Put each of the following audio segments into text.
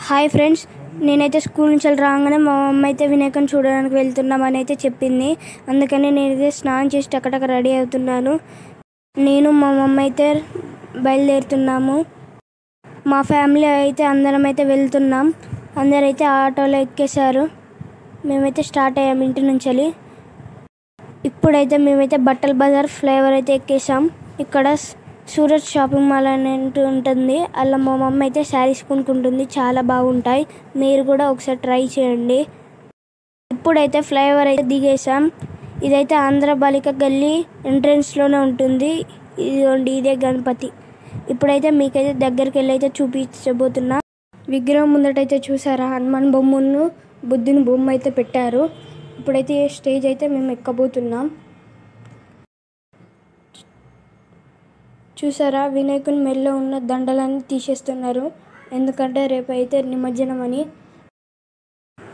Hi friends, నేనైతే school నుంచి రాగానే మా మమ్మీ అయితే వినాయకుని చూడడానికి వెళ్తున్నామని అయితే చెప్పింది. అందుకని నేనైతే స్నానం చేసి టకటక రెడీ అవుతున్నాను. నేను మా మమ్మీ అయితే బయలుదేరుతున్నాము. మా ఫ్యామిలీ అయితే అందరం అయితే వెళ్తున్నాం. అందరైతే ఆటోలో ఎక్కేశారు. మేమైతే స్టార్ట్ అయ్యాము ఇంటి నుంచి. ఇప్పుడైతే మేమైతే బట్టల బజార్ ఫ్లైఓవర్ అయితే ఎక్కేసాం. ఇక్కడ సూరత్ షాపింగ్ మాల్ అని ఉంటుంది. అలా మా మమ్మీ అయితే శారీస్ కొనుక్కుంటుంది. చాలా బాగుంటాయి. మీరు కూడా ఒకసారి ట్రై చేయండి. ఇప్పుడైతే ఫ్లైఓవర్ అయితే దిగేసాం. ఇదైతే ఆంధ్ర బాలిక గల్లీ ఎంట్రన్స్లోనే ఉంటుంది. ఇదిగోండి, ఇదే గణపతి. ఇప్పుడైతే మీకైతే దగ్గరికి వెళ్ళి అయితే చూపించబోతున్నా. విగ్రహం ముందటైతే చూసారా, హనుమాన్ బొమ్మను బుద్ధుని బొమ్మ అయితే పెట్టారు. ఇప్పుడైతే స్టేజ్ అయితే మేము ఎక్కబోతున్నాం. చూసారా, వినాయకుని మెల్లో ఉన్న దండలన్నీ తీసేస్తున్నారు. ఎందుకంటే రేపు అయితే నిమజ్జనం అని.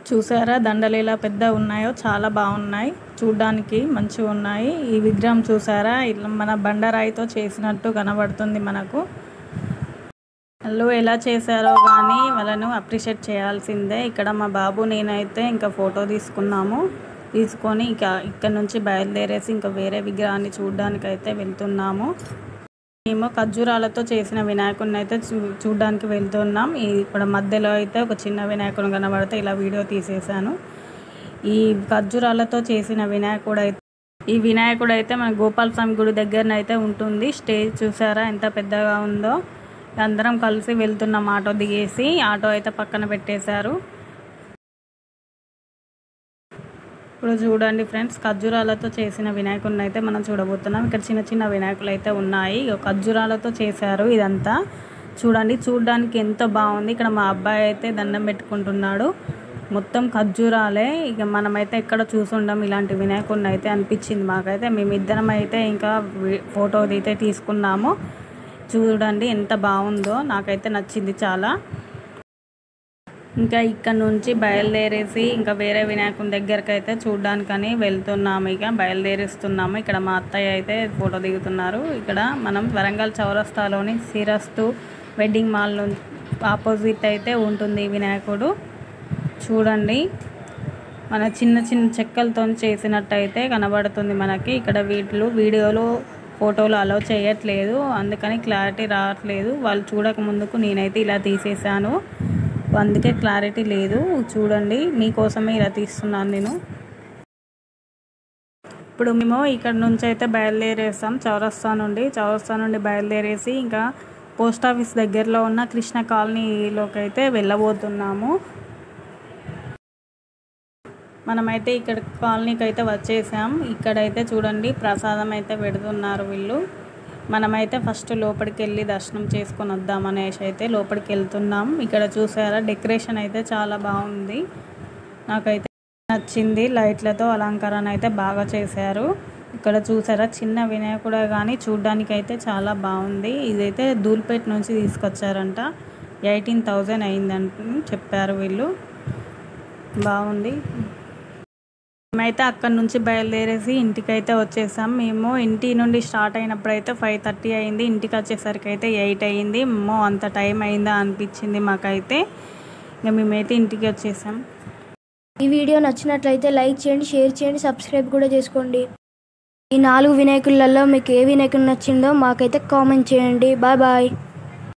చూసారా దండలు ఎలా పెద్ద ఉన్నాయో, చాలా బాగున్నాయి, చూడ్డానికి మంచిగా ఉన్నాయి. ఈ విగ్రహం చూసారా, ఇట్లా మన బండరాయితో చేసినట్టు కనబడుతుంది మనకు. వాళ్ళు ఎలా చేశారో కానీ వాళ్ళను అప్రిషియేట్ చేయాల్సిందే. ఇక్కడ మా బాబు నేనైతే ఇంకా ఫోటో తీసుకొని ఇక్కడ నుంచి బయలుదేరేసి ఇంకా వేరే విగ్రహాన్ని చూడడానికి అయితే వెళ్తున్నాము. మేము ఖర్జూరాలతో చేసిన వినాయకుడిని అయితే చూడడానికి వెళ్తున్నాం. ఇక్కడ మధ్యలో అయితే ఒక చిన్న వినాయకుడు కనబడితే ఇలా వీడియో తీసేసాను. ఈ ఖర్జూరాలతో చేసిన వినాయకుడు అయితే మన గోపాలస్వామి గుడి దగ్గరనైతే ఉంటుంది. స్టేజ్ చూసారా ఎంత పెద్దగా ఉందో. అందరం కలిసి వెళ్తున్నాం. ఆటో దిగేసి ఆటో అయితే పక్కన పెట్టేశారు. ఇప్పుడు చూడండి ఫ్రెండ్స్, ఖర్జూరాలతో చేసిన వినాయకుడిని అయితే మనం చూడబోతున్నాం. ఇక్కడ చిన్న చిన్న వినాయకులు అయితే ఉన్నాయి. ఖర్జూరాలతో చేశారు ఇదంతా. చూడడానికి ఎంతో బాగుంది. ఇక్కడ మా అబ్బాయి అయితే దండం పెట్టుకుంటున్నాడు. మొత్తం ఖర్జూరాలే. ఇక మనమైతే ఎక్కడ చూసుండం ఇలాంటి వినాయకుడిని అయితే అనిపించింది మాకైతే. మేమిద్దరం అయితే ఇంకా ఫోటో అయితే తీసుకున్నాము. చూడండి ఎంత బాగుందో, నాకైతే నచ్చింది చాలా. ఇంకా ఇక్కడ నుంచి బయలుదేరేసి ఇంకా వేరే వినాయకుని దగ్గరికి అయితే చూడడానికని వెళ్తున్నాము. ఇక బయలుదేరిస్తున్నాము. ఇక్కడ మా అత్తయ్య అయితే ఫోటో దిగుతున్నారు. ఇక్కడ మనం వరంగల్ చౌరస్తాలోని శ్రీరస్తు వెడ్డింగ్ మాల్ నుంచి ఆపోజిట్ అయితే ఉంటుంది వినాయకుడు. చూడండి, మన చిన్న చిన్న చెక్కలతో చేసినట్టయితే కనబడుతుంది మనకి. ఇక్కడ వీడియోలో ఫోటోలు అలౌ చేయట్లేదు, అందుకని క్లారిటీ రావట్లేదు. వాళ్ళు చూడక ముందుకు నేనైతే ఇలా తీసేసాను, అందుకే క్లారిటీ లేదు. చూడండి, మీకోసమే ఇలా తీస్తున్నాను నేను. ఇప్పుడు మేము ఇక్కడ నుంచి అయితే బయలుదేరేసాం. చౌరస్తా నుండి బయలుదేరేసి ఇంకా పోస్ట్ ఆఫీస్ దగ్గరలో ఉన్న కృష్ణ కాలనీలోకి అయితే వెళ్ళబోతున్నాము. మనమైతే ఇక్కడ కాలనీకి అయితే వచ్చేసాం. ఇక్కడైతే చూడండి ప్రసాదం అయితే పెడుతున్నారు వీళ్ళు. మనమైతే ఫస్ట్ లోపలికి వెళ్ళి దర్శనం చేసుకొని వద్దామనేసి అయితే లోపలికి వెళ్తున్నాం. ఇక్కడ చూసారా, డెకరేషన్ అయితే చాలా బాగుంది, నాకైతే నచ్చింది. లైట్లతో అలంకరణ అయితే బాగా చేశారు. ఇక్కడ చూసారా, చిన్న వినాయకుడే కానీ చూడ్డానికి అయితే చాలా బాగుంది. ఇదైతే ధూల్పేట నుంచి తీసుకొచ్చారంట. 18,000 అయిందని చెప్పారు వీళ్ళు. బాగుంది. మేమైతే అక్కడ నుంచి బయలుదేరేసి ఇంటికైతే వచ్చేసాం. మేము ఇంటి నుండి స్టార్ట్ అయినప్పుడైతే 5:30 అయింది. ఇంటికి వచ్చేసరికి అయితే 8 అయింది. అంత టైం అయిందా అనిపించింది మాకైతే. ఇంకా మేమైతే ఇంటికి వచ్చేసాం. ఈ వీడియో నచ్చినట్లయితే లైక్ చేయండి, షేర్ చేయండి, సబ్స్క్రైబ్ కూడా చేసుకోండి. ఈ 4 వినాయకులలో మీకు ఏ వినాయకుడు నచ్చిందో మాకైతే కామెంట్ చేయండి. Bye bye.